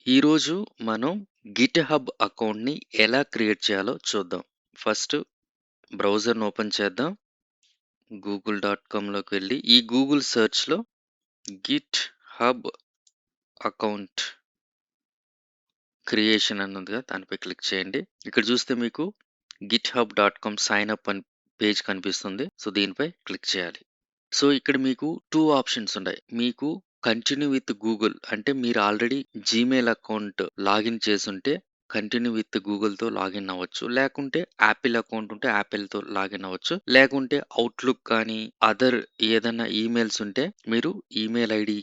ఈరోజు మనం గిట్‌హబ్ అకౌంట్‌ని ఎలా క్రియేట్ చేయాలో చూద్దాం. ఫస్ట్ బ్రౌజర్‌ని ఓపెన్ చేద్దాం. గూగుల్.కామ్‌లోకి వెళ్ళి ఈ గూగుల్ సెర్చ్‌లో గిట్‌హబ్ అకౌంట్ క్రియేషన్ అని ఉంది కదా! దానిపై క్లిక్ చేయండి. ఇక్కడ చూస్తే మీకు గిట్‌హబ్.కామ్ సైన్ అప్ అని పేజ్ కనిపిస్తుంది. సో, దీనిపై క్లిక్ చేయాలి. సో, ఇక్కడ మీకు 2 ఆప్షన్స్ ఉన్నాయి. మీకు కంటిన్యూ విత్ గూగుల్ అంటే మీరు ఆల్రెడీ జీమెయిల్ అకౌంట్ లాగిన్ చేసుంటే కంటిన్యూ విత్ గూగుల్‌తో లాగిన్ అవ్వచ్చు. లేకుంటే యాపిల్ అకౌంట్ ఉంటే యాపిల్‌తో లాగిన్ అవ్వచ్చు. లేకుంటే అవుట్‌లుక్ కానీ అదర్ ఏదన్నా ఈమెయిల్స్ ఉంటే మీరు ఈమెయిల్ ఐడీ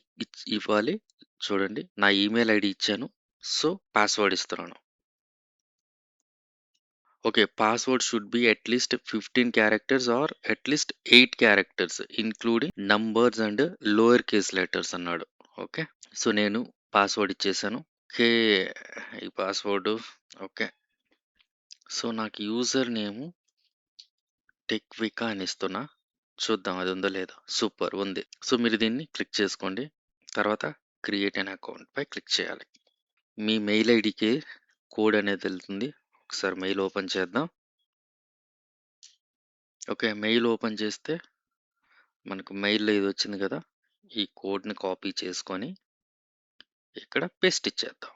ఇవ్వాలి. చూడండి నా ఈమెయిల్ ఐడీ ఇచ్చాను. సో, పాస్వర్డ్ ఇస్తున్నాను. Okay. Password should be at least 15 characters or at least 8 characters including numbers and lower case letters అన్నాడు. ఓకే. సో, నేను పాస్వర్డ్ ఇచ్చేసాను. ఓకే. ఈ పాస్వర్డ్ ఓకే. సో, నాకు యూజర్ నేమ్ టెక్వికా అని ఇస్తున్నా. చూద్దాం అది ఉందో లేదో. సూపర్ ఉంది. సో, మీరు దీన్ని క్లిక్ చేసుకోండి. తర్వాత క్రియేట్ అన్ అకౌంట్ పై క్లిక్ చేయాలి. మీ మెయిల్ ఐడీకి కోడ్ అనేది వెళ్తుంది. ఒకసారి మెయిల్ ఓపెన్ చేద్దాం. ఓకే. మెయిల్ ఓపెన్ చేస్తే మనకు మెయిల్‌లో ఇది వచ్చింది కదా! ఈ కోడ్‌ని కాపీ చేసుకొని ఇక్కడ పేస్ట్ ఇచ్చేద్దాం.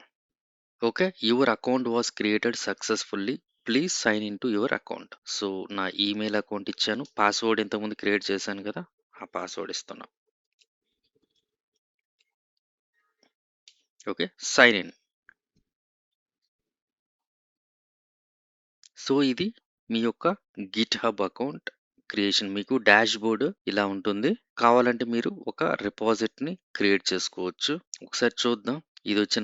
Okay. Your account was created successfully. Please sign in to your account. So, నా ఈమెయిల్ అకౌంట్ ఇచ్చాను. పాస్వర్డ్ ఇంతకుముందు క్రియేట్ చేశాను కదా! ఆ పాస్వర్డ్ ఇస్తున్నా. ఓకే. Sign in. సో, ఇది మీ యొక్క గిట్‌హబ్ అకౌంట్ క్రియేషన్. మీకు డాష్‌బోర్డ్ ఇలా ఉంటుంది. కావాలంటే మీరు ఒక రిపాజిటరీని క్రియేట్ చేసుకోవచ్చు. ఒకసారి చూద్దాం. ఇదొచ్చి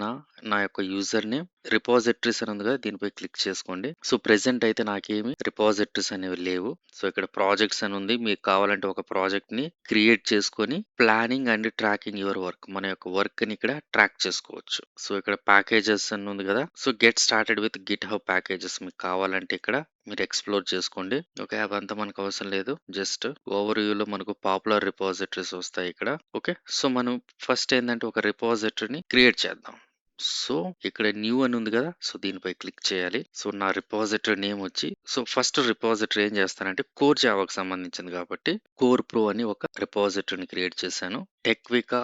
నా యొక్క యూజర్ నేమ్. రిపాజిటరీస్ అని ఉంది కదా! దీనిపై క్లిక్ చేసుకోండి. సో, ప్రెజెంట్ అయితే నాకేమి రిపాజిటరీస్ అనేవి లేవు. సో, ఇక్కడ ప్రాజెక్ట్స్ అని ఉంది. మీకు కావాలంటే ఒక ప్రాజెక్ట్‌ని క్రియేట్ చేసుకొని planning and tracking your work. మన యొక్క వర్క్‌ని ఇక్కడ ట్రాక్ చేసుకోవచ్చు. సో, ఇక్కడ ప్యాకేజెస్ అని ఉంది కదా! So, get started with GitHub packages మీకు కావాలంటే ఇక్కడ మీరు ఎక్స్‌ప్లోర్ చేసుకోండి. ఓకే. అవంతా మనకు అవసరం లేదు. జస్ట్ ఓవర్ వ్యూలో మనకు పాపులర్ రిపాజిటరీస్ వస్తాయి ఇక్కడ. ఓకే. సో, మనం ఫస్ట్ ఏందంటే ఒక రిపాజిటరీని క్రియేట్ చేద్దాం. సో, ఇక్కడ న్యూ అని ఉంది కదా! సో, దీనిపై క్లిక్ చేయాలి. సో, నా రిపాజిటరీ నేమ్ వచ్చి సో, ఫస్ట్ రిపాజిటరీ ఏం చేస్తానంటే కోర్ జావాకి సంబంధించింది కాబట్టి కోర్ ప్రో అని ఒక రిపాజిటరీని క్రియేట్ చేశాను. టెక్వికా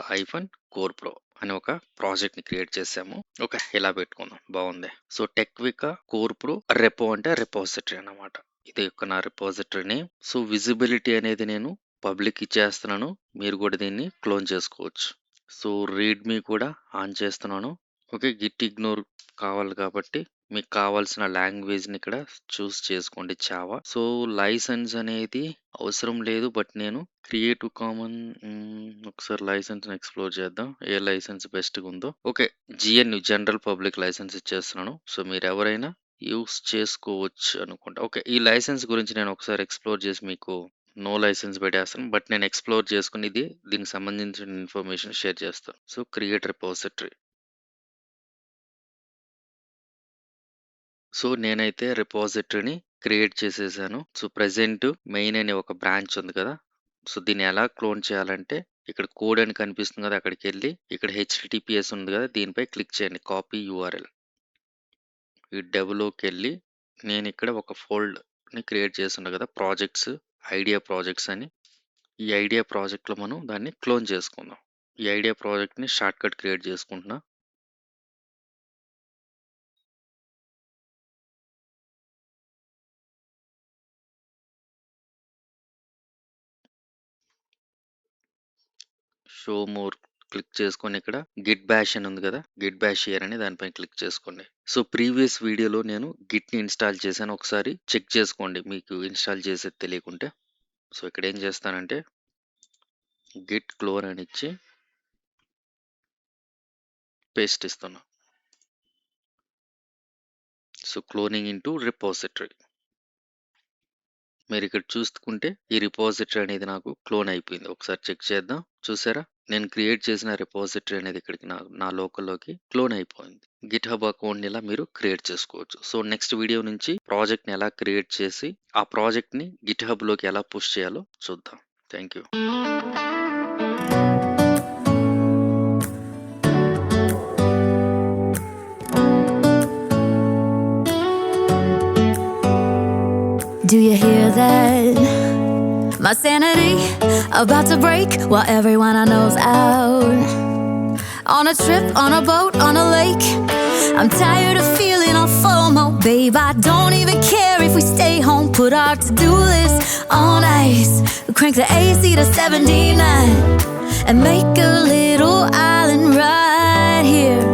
కోర్ ప్రో అని ఒక ప్రాజెక్ట్‌ని క్రియేట్ చేశాము. ఓకే. ఇలా పెట్టుకుందాం. బావుంది. సో, టెక్వికా కోర్ ప్రో రెపో అంటే రిపాజిటరీ అన్నమాట. ఇది యొక్క నా రిపాజిటరీ నేమ్. సో, విజిబిలిటీ అనేది నేను పబ్లిక్ ఇచ్చేస్తున్నాను. మీరు కూడా దీన్ని క్లోన్ చేసుకోవచ్చు. సో, రీడ్‌మీ కూడా ఆన్ చేస్తున్నాను. ఓకే. గిట్ ఇగ్నోర్ కావాలి కాబట్టి మీకు కావాల్సిన లాంగ్వేజ్‌ని ఇక్కడ చూస్ చేసుకోండి జావా. సో, లైసెన్స్ అనేది అవసరం లేదు. బట్ నేను క్రియేటివ్ కామన్ ఒకసారి లైసెన్స్‌ని ఎక్స్‌ప్లోర్ చేద్దాం. ఏ లైసెన్స్ బెస్ట్‌గా ఉందో. ఓకే. జీఎన్‌యూ జనరల్ పబ్లిక్ లైసెన్స్ ఇచ్చేస్తున్నాను. సో, మీరెవరైనా యూజ్ చేసుకోవచ్చు అనుకుంటా. ఓకే. ఈ లైసెన్స్ గురించి నేను ఒకసారి ఎక్స్‌ప్లోర్ చేసి మీకు నో లైసెన్స్ పెట్టేస్తాను. బట్ నేను ఎక్స్‌ప్లోర్ చేసుకొని దీనికి సంబంధించిన ఇన్ఫర్మేషన్ షేర్ చేస్తాను. So, create repository. సో, నేనైతే రిపాజిటరీని క్రియేట్ చేసేసాను. సో, ప్రెజెంట్ మెయిన్ అనే ఒక బ్రాంచ్ ఉంది కదా! సో, దీన్ని ఎలా క్లోన్ చేయాలంటే ఇక్కడ కోడ్ అని కనిపిస్తుంది కదా! అక్కడికెళ్ళి ఇక్కడ హెచ్‌టిటిపిఎస్ ఉంది కదా! దీనిపై క్లిక్ చేయండి. Copy URL. ఈ డెవ్‌లోకెళ్ళి నేనిక్కడ ఒక ఫోల్డ్‌ని క్రియేట్ చేసున్నా కదా! ప్రాజెక్ట్స్, ఐడియా ప్రాజెక్ట్స్ అని. ఈ ఐడియా ప్రాజెక్ట్‌లో మనం దాన్ని క్లోన్ చేసుకుందాం. ఈ ఐడియా ప్రాజెక్ట్‌ని షార్ట్‌కట్ క్రియేట్ చేసుకుంటున్నా. షో మోర్ క్లిక్ చేసుకొని ఇక్కడ గిట్ బాష్ అని ఉంది కదా! గిట్ బాష్ హియర్ అని దానిపైన క్లిక్ చేసుకోండి. సో, ప్రీవియస్ వీడియోలో నేను గిట్‌ని ఇన్‌స్టాల్ చేశాను. ఒకసారి చెక్ చేసుకోండి మీకు ఇన్‌స్టాల్ చేసేది తెలియకుంటే. సో, ఇక్కడ ఏం చేస్తానంటే గిట్ క్లోన్ అని ఇచ్చి పేస్ట్ ఇస్తున్నా. So, cloning into repository. మీరిక్కడ చూసుకుంటే ఈ రిపాజిటరీ అనేది నాకు క్లోన్ అయిపోయింది. ఒకసారి చెక్ చేద్దాం. చూసారా? నేను క్రియేట్ చేసిన రిపాజిటరీ అనేది ఇక్కడికి నా లోకల్‌లోకి క్లోన్ అయిపోయింది. గిట్‌హబ్ అకౌంట్‌ని ఇలా మీరు క్రియేట్ చేసుకోవచ్చు. సో, నెక్స్ట్ వీడియో నుంచి ప్రాజెక్ట్‌ని ఎలా క్రియేట్ చేసి, ఆ ప్రాజెక్ట్‌ని గిట్‌హబ్‌లోకి ఎలా పుష్ చేయాలో చూద్దాం. Thank you. Do you hear that? My sanity about to break while everyone I know's out. On a trip, on a boat, on a lake. I'm tired of feeling all FOMO. Babe, I don't even care if we stay home. Put our to-do list on ice. Crank the AC to 79 and make a little island right here